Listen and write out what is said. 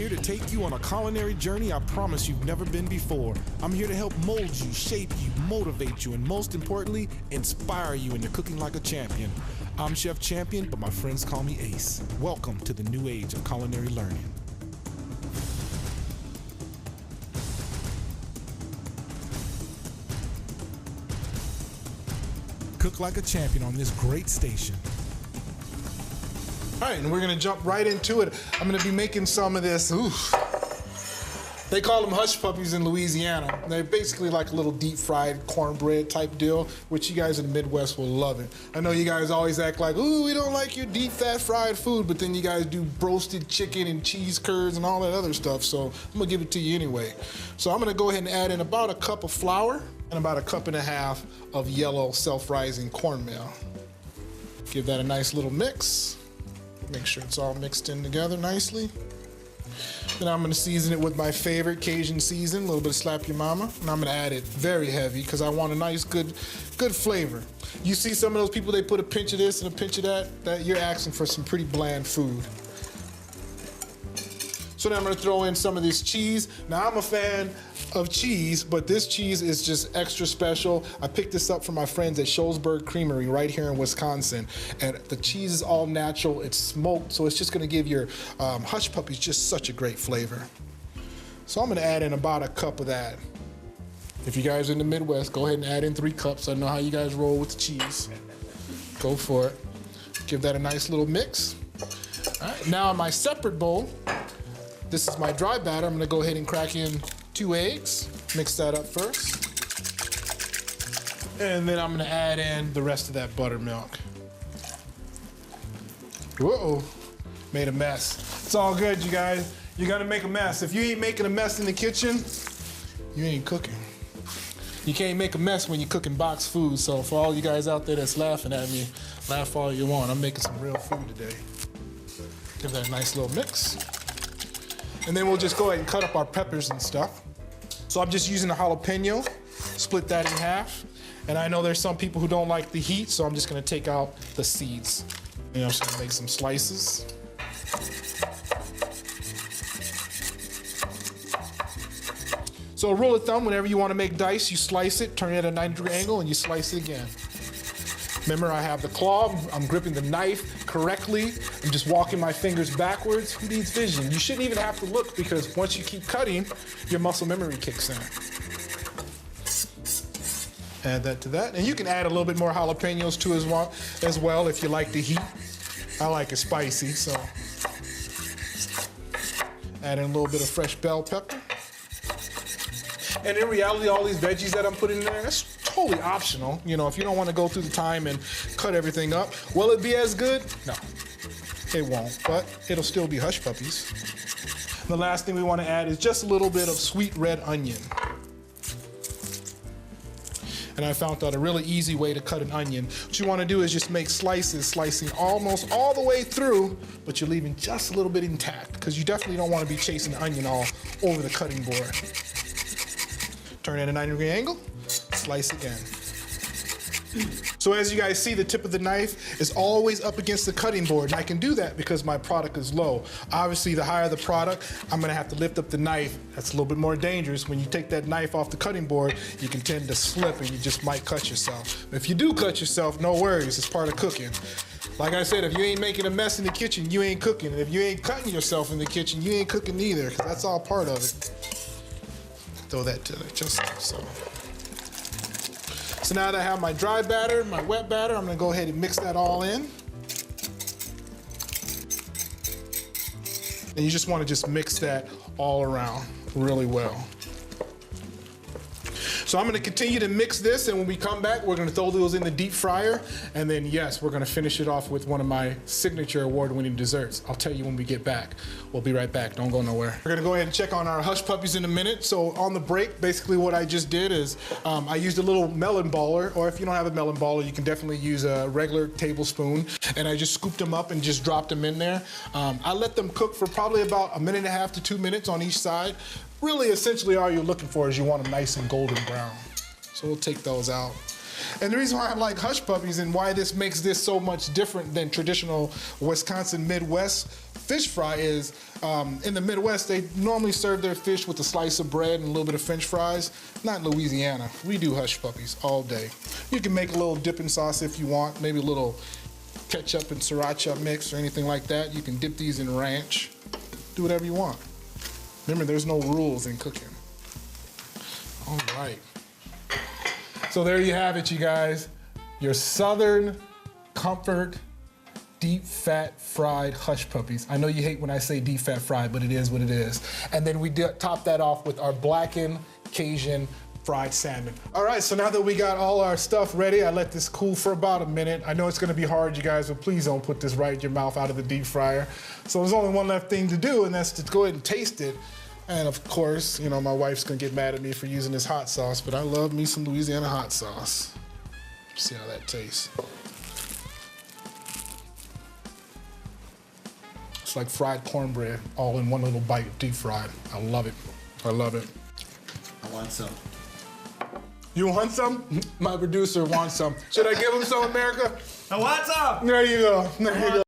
here to take you on a culinary journey I promise you've never been before. I'm here to help mold you, shape you, motivate you, and most importantly, inspire you into cooking like a champion. I'm Chef Champion, but my friends call me Ace. Welcome to the new age of culinary learning. Cook like a champion on this great station. All right, and we're gonna jump right into it. I'm gonna be making some of this, they call them hush puppies in Louisiana. They're basically like a little deep fried cornbread type deal, which you guys in the Midwest will love it. I know you guys always act like, ooh, we don't like your deep fat fried food, but then you guys do roasted chicken and cheese curds and all that other stuff, so I'm gonna give it to you anyway. So I'm gonna go ahead and add in about a cup of flour and about a cup and a half of yellow self-rising cornmeal. Give that a nice little mix. Make sure it's all mixed in together nicely. Then I'm gonna season it with my favorite Cajun season, a little bit of Slap Your Mama, and I'm gonna add it very heavy because I want a nice, good flavor. You see some of those people, they put a pinch of this and a pinch of that you're asking for some pretty bland food. So then I'm gonna throw in some of this cheese. Now I'm a fan of cheese, but this cheese is just extra special. I picked this up from my friends at Sholesburg Creamery right here in Wisconsin. And the cheese is all natural, it's smoked, so it's just gonna give your hush puppies just such a great flavor. So I'm gonna add in about a cup of that. If you guys are in the Midwest, go ahead and add in 3 cups. I know how you guys roll with the cheese. Go for it. Give that a nice little mix. All right, now in my separate bowl, this is my dry batter. I'm gonna go ahead and crack in 2 eggs. Mix that up first. And then I'm gonna add in the rest of that buttermilk. Whoa, made a mess. It's all good, you guys. You're gonna make a mess. If you ain't making a mess in the kitchen, you ain't cooking. You can't make a mess when you're cooking boxed food. So for all you guys out there that's laughing at me, laugh all you want. I'm making some real food today. Give that a nice little mix. And then we'll just go ahead and cut up our peppers and stuff. So I'm just using a jalapeno, split that in half. And I know there's some people who don't like the heat, so I'm just gonna take out the seeds. And I'm just gonna make some slices. So a rule of thumb, whenever you wanna make dice, you slice it, turn it at a 90-degree angle, and you slice it again. Remember, I have the claw, I'm gripping the knife correctly. I'm just walking my fingers backwards. Who needs vision? You shouldn't even have to look because once you keep cutting, your muscle memory kicks in. Add that to that. And you can add a little bit more jalapenos too as well if you like the heat. I like it spicy, so. Add in a little bit of fresh bell pepper. And in reality, all these veggies that I'm putting in there, that's totally optional. You know, if you don't want to go through the time and cut everything up, will it be as good? No, it won't, but it'll still be hush puppies. And the last thing we want to add is just a little bit of sweet red onion. And I found out a really easy way to cut an onion. What you want to do is just make slices, slicing almost all the way through, but you're leaving just a little bit intact because you definitely don't want to be chasing the onion all over the cutting board. Turn at a 90-degree angle, slice again. So as you guys see, the tip of the knife is always up against the cutting board. And I can do that because my product is low. Obviously, the higher the product, I'm gonna have to lift up the knife. That's a little bit more dangerous. When you take that knife off the cutting board, you can tend to slip and you just might cut yourself. If you do cut yourself, no worries, it's part of cooking. Like I said, if you ain't making a mess in the kitchen, you ain't cooking. And if you ain't cutting yourself in the kitchen, you ain't cooking either, because that's all part of it. Throw that to just so. So now that I have my dry batter, my wet batter, I'm gonna go ahead and mix that all in. And you just wanna just mix that all around really well. So I'm gonna continue to mix this, and when we come back, we're gonna throw those in the deep fryer, and then yes, we're gonna finish it off with one of my signature award-winning desserts. I'll tell you when we get back. We'll be right back, don't go nowhere. We're gonna go ahead and check on our hush puppies in a minute. So on the break, basically what I just did is I used a little melon baller, or if you don't have a melon baller, you can definitely use a regular tablespoon, and I just scooped them up and just dropped them in there. I let them cook for probably about 1.5 to 2 minutes on each side. Really, essentially, all you're looking for is you want them nice and golden brown. So we'll take those out. And the reason why I like Hush Puppies and why this makes this so much different than traditional Wisconsin Midwest fish fry is in the Midwest, they normally serve their fish with a slice of bread and a little bit of French fries. Not in Louisiana. We do Hush Puppies all day. You can make a little dipping sauce if you want, maybe a little ketchup and sriracha mix or anything like that. You can dip these in ranch. Do whatever you want. Remember, there's no rules in cooking. All right. So there you have it, you guys. Your Southern Comfort deep fat fried Hush Puppies. I know you hate when I say deep fat fried, but it is what it is. And then we top that off with our blackened Cajun fried salmon. All right, so now that we got all our stuff ready, I let this cool for about a minute. I know it's gonna be hard, you guys, but please don't put this right in your mouth out of the deep fryer. So there's only one left thing to do, and that's to go ahead and taste it. And of course, you know, my wife's gonna get mad at me for using this hot sauce, but I love me some Louisiana hot sauce. See how that tastes. It's like fried cornbread, all in one little bite, deep fried. I love it. I love it. I want some. You want some? My producer wants some. Should I give him some, America? I want some! There you go. There you go.